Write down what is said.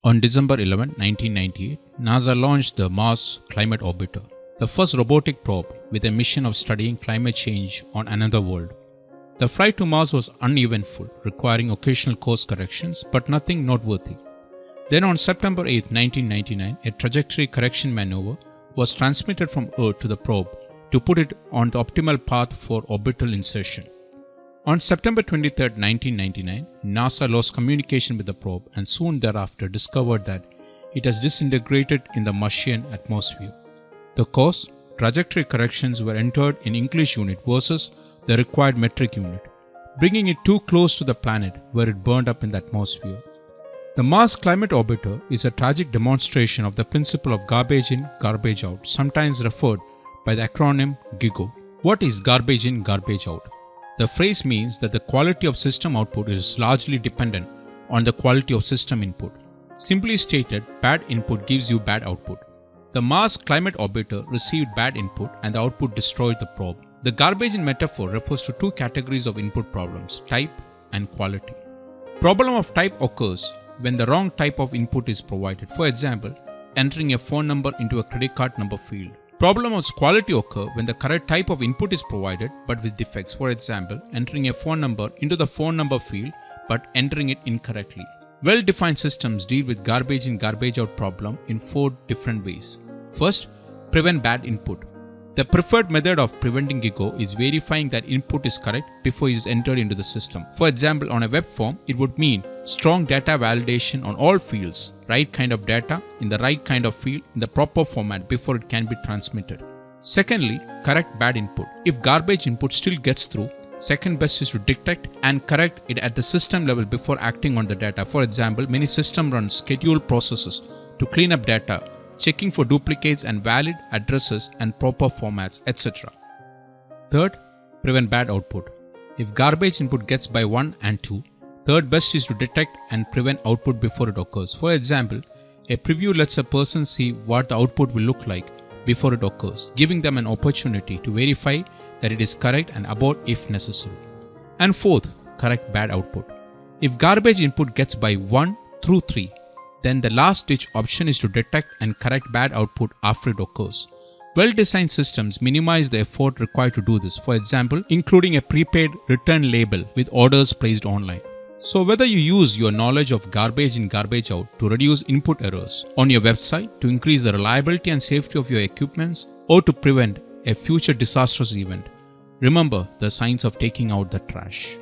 On December 11, 1998, NASA launched the Mars Climate Orbiter, the first robotic probe with a mission of studying climate change on another world. The flight to Mars was uneventful, requiring occasional course corrections, but nothing noteworthy. Then on September 8, 1999, a trajectory correction maneuver was transmitted from Earth to the probe to put it on the optimal path for orbital insertion. On September 23, 1999, NASA lost communication with the probe and soon thereafter discovered that it has disintegrated in the Martian atmosphere. The course, trajectory corrections were entered in English unit versus the required metric unit, bringing it too close to the planet where it burned up in the atmosphere. The Mars Climate Orbiter is a tragic demonstration of the principle of garbage in, garbage out, sometimes referred by the acronym GIGO. What is garbage in, garbage out? The phrase means that the quality of system output is largely dependent on the quality of system input. Simply stated, bad input gives you bad output. The Mars Climate Orbiter received bad input and the output destroyed the probe. The garbage in metaphor refers to two categories of input problems, type and quality. Problem of type occurs when the wrong type of input is provided. For example, entering a phone number into a credit card number field. Problem of quality occur when the correct type of input is provided but with defects. For example, entering a phone number into the phone number field but entering it incorrectly. Well-defined systems deal with garbage in, garbage out problem in 4 different ways. First, prevent bad input. The preferred method of preventing GIGO is verifying that input is correct before it is entered into the system. For example, on a web form, it would mean strong data validation on all fields, right kind of data in the right kind of field in the proper format before it can be transmitted. Secondly, correct bad input. If garbage input still gets through, second best is to detect and correct it at the system level before acting on the data. For example, many systems run scheduled processes to clean up data, checking for duplicates and valid addresses and proper formats, etc. Third, prevent bad output. If garbage input gets by 1 and 2, third best is to detect and prevent output before it occurs. For example, a preview lets a person see what the output will look like before it occurs, giving them an opportunity to verify that it is correct and abort if necessary. And fourth, correct bad output. If garbage input gets by 1 through 3, then the last ditch option is to detect and correct bad output after it occurs. Well-designed systems minimize the effort required to do this, for example, including a prepaid return label with orders placed online. So whether you use your knowledge of garbage in, garbage out to reduce input errors on your website to increase the reliability and safety of your equipments or to prevent a future disastrous event, remember the science of taking out the trash.